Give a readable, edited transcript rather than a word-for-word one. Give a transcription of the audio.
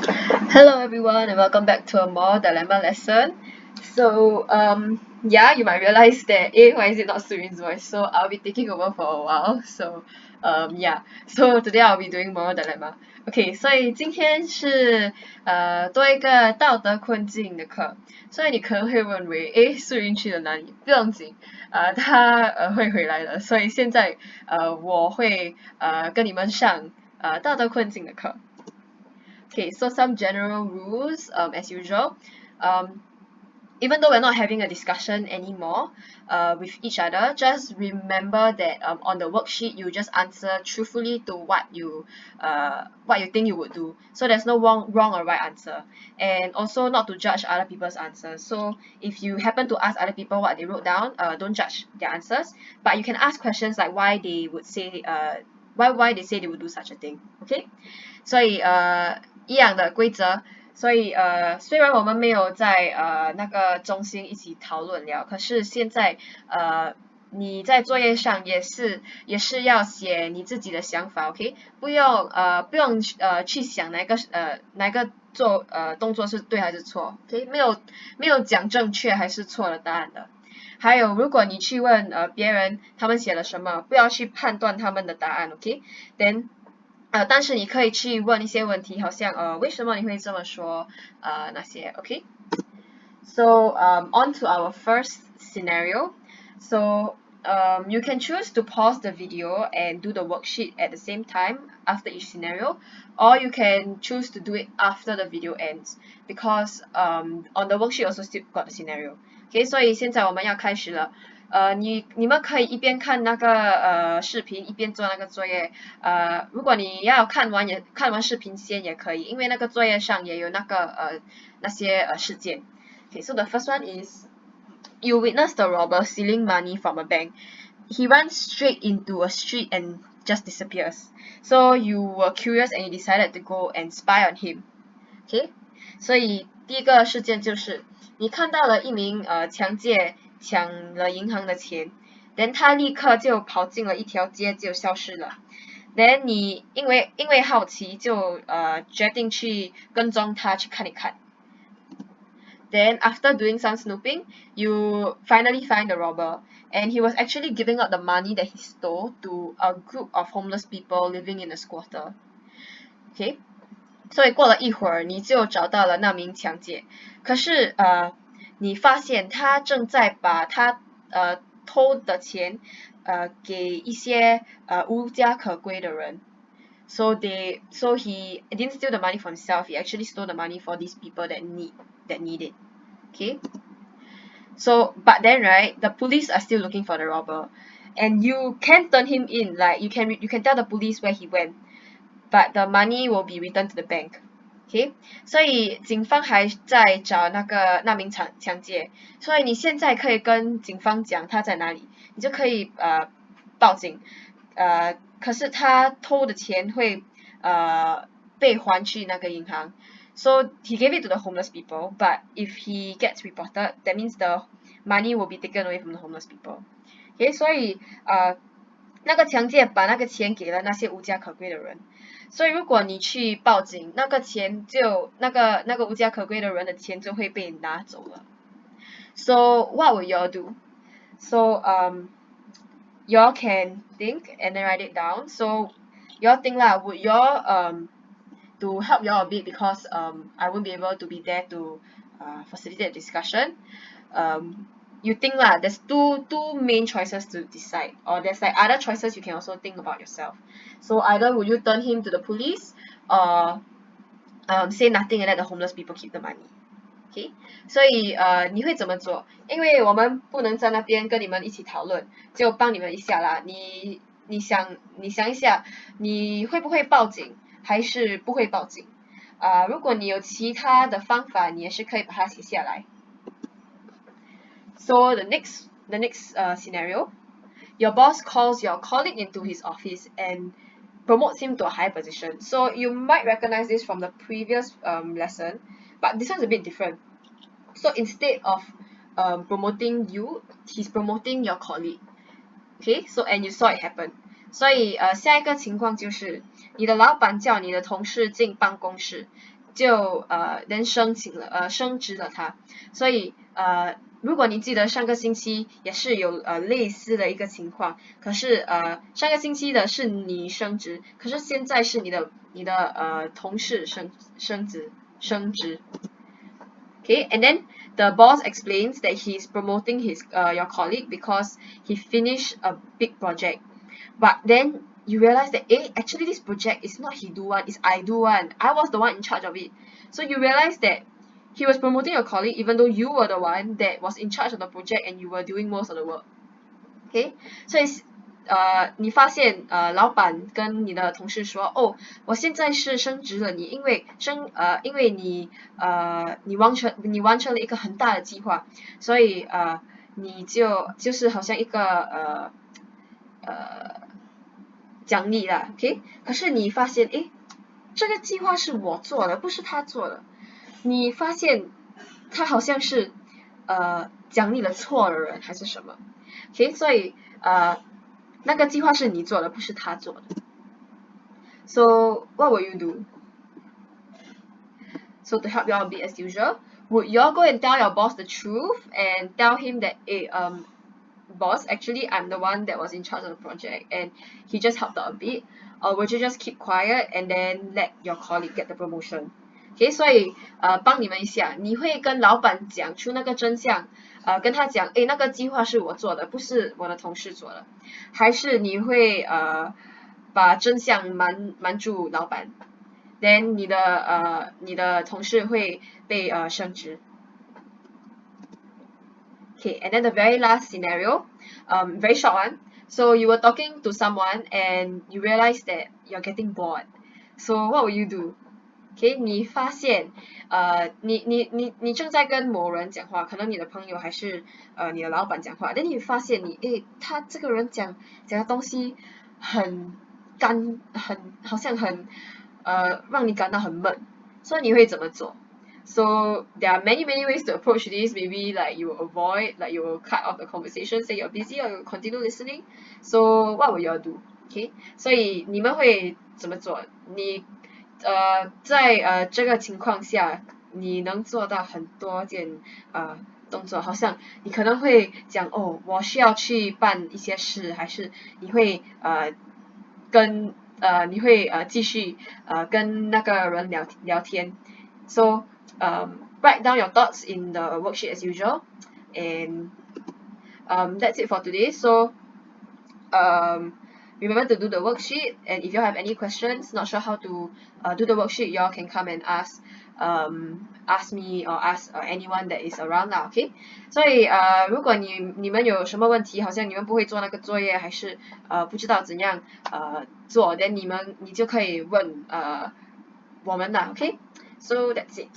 Hello everyone and welcome back to a more dilemma lesson. So yeah, you might realize that why is it not Surin's voice? So I'll be taking over for a while. So yeah, so today I'll be doing more dilemma. OK，所以今天是多一个道德困境的课，所以你可能会认为素云去了哪里？不用紧，他会回来的。所以现在我会跟你们上道德困境的课。Okay, so some general rules as usual. Um, even though we're not having a discussion anymore with each other, just remember that on the worksheet you just answer truthfully to what you think you would do. So there's no wrong or right answer, and also not to judge other people's answers. So if you happen to ask other people what they wrote down, don't judge their answers, but you can ask questions like why they would say why they say they would do such a thing. Okay, 所以一样的规则。所以虽然我们没有在那个中心一起讨论了，可是现在你在作业上也是要写你自己的想法 ，OK？不用去想哪个动作是对还是错，OK？没有讲正确还是错的答案的。还有，如果你去问别人他们写了什么，不要去判断他们的答案，OK？Then 但是你可以去问一些问题，好像为什么你会这么说那些 OK。So on to our first scenario. So you can choose to pause the video and do the worksheet at the same time after each scenario, or you can choose to do it after the video ends because on the worksheet also still got the scenario. OK， 所以现在我们要开始了。你们可以一边看那个视频，一边做那个作业。如果你要看完视频先也可以，因为那个作业上也有那些事件。Okay, so the first one is you witness the robber stealing money from a bank. He runs straight into a street and just disappears. So you were curious and you decided to go and spy on him. Okay， 所以第一个事件就是你看到了一名抢劫抢了银行的钱，then 他立刻就跑进了一条街就消失了。then 你因为好奇就决定去跟踪他去看一看。Then after doing some snooping, you finally find the robber, and he was actually giving out the money that he stole to a group of homeless people living in a squatter. Okay， 所以过了一会儿，你就找到了那名抢劫。可是你发现他正在把他偷的钱给一些无家可归的人。So he didn't steal the money for himself. He actually stole the money for these people that need it. Okay. So but then right, the police are still looking for the robber, and you can turn him in. Like you can tell the police where he went, but the money will be returned to the bank. Okay. 所以警方还在找那名抢劫，所以你现在可以跟警方讲他在哪里，你就可以报警。可是他偷的钱会被还去那个银行。So he gave it to the homeless people, but if he gets reported, that means the money will be taken away from the homeless people. Okay， 所以那个抢劫把那个钱给了那些无家可归的人。所以如果你去报警，那个钱就那个无家可归的人的钱就会被拿走了。So what will y'all do? So y'all can think and then write it down. So y'all think lah, would y'all to help y'all a bit because I won't be able to be there to facilitate the discussion. You think lah, there's two main choices to decide, or there's like other choices you can also think about yourself. So either would you turn him to the police, or say nothing and let the homeless people keep the money. Okay， 所以你会怎么做？因为我们不能在那边跟你们一起讨论，就帮你们一下啦。你想一下，你会不会报警，还是不会报警？如果你有其他的方法，你也是可以把它写下来。So the next scenario, your boss calls your colleague into his office and promotes him to a high position. So you might recognize this from the previous lesson, but this one's a bit different. So instead of promoting you, he's promoting your colleague. Okay, so and you saw it happen. 所以下一个情况就是你的老板叫你的同事进办公室，就then 升职了他，所以如果你记得上个星期也是有类似的一个情况，可是上个星期的是你升职，可是现在是你的同事升职。Okay, and then the boss explains that he's promoting your colleague because he finished a big project. But then you realize that actually this project is not he do one, it's I do one. I was the one in charge of it. So you realize that he was promoting your colleague even though you were the one that was in charge of the project and you were doing most of the work. Okay, so it's 你发现老板跟你的同事说，哦，我现在是升职了你，因为你完成了一个很大的计划，所以你就是好像一个奖励啦 ，OK？ 可是你发现，诶，这个计划是我做的，不是他做的。你发现他好像是奖励了错的人还是什么 ？OK？ 所以那个计划是你做的，不是他做的。So what will you do? So to help you all be as usual, would you all go and tell your boss the truth and tell him that, hey, boss, actually I'm the one that was in charge of the project and he just helped out a bit, or would you just keep quiet and then let your colleague get the promotion? Okay, 所以帮你们一下，你会跟老板讲出那个真相，跟他讲，诶，那个计划是我做的，不是我的同事做的，还是你会把真相瞒住老板 ，then 你的同事会被升职。Okay, and then the very last scenario, very short one. So you were talking to someone and you realize that you're getting bored. So what will you do? Okay, 你发现，你正在跟某人讲话，可能你的朋友还是你的老板讲话，但你发现他这个人讲的东西很好像很让你感到很闷，所以你会怎么做？So there are many ways to approach this. Maybe like you will avoid, like you will cut off the conversation, say you're busy, or you will continue listening. So what will you all do? Okay, 所以你们会怎么做？在这个情况下，你能做到很多件动作，好像你可能会讲哦，我需要去办一些事，还是你会继续跟那个人聊天。So write down your thoughts in the worksheet as usual, and that's it for today. So remember to do the worksheet, and if you have any questions, not sure how to do the worksheet, you all can come and ask me or ask anyone that is around 啦 ，OK？ 所以如果你们有什么问题，好像你们不会做那个作业，还是不知道怎样做，then你就可以问我们啦 ，OK？ So that's it.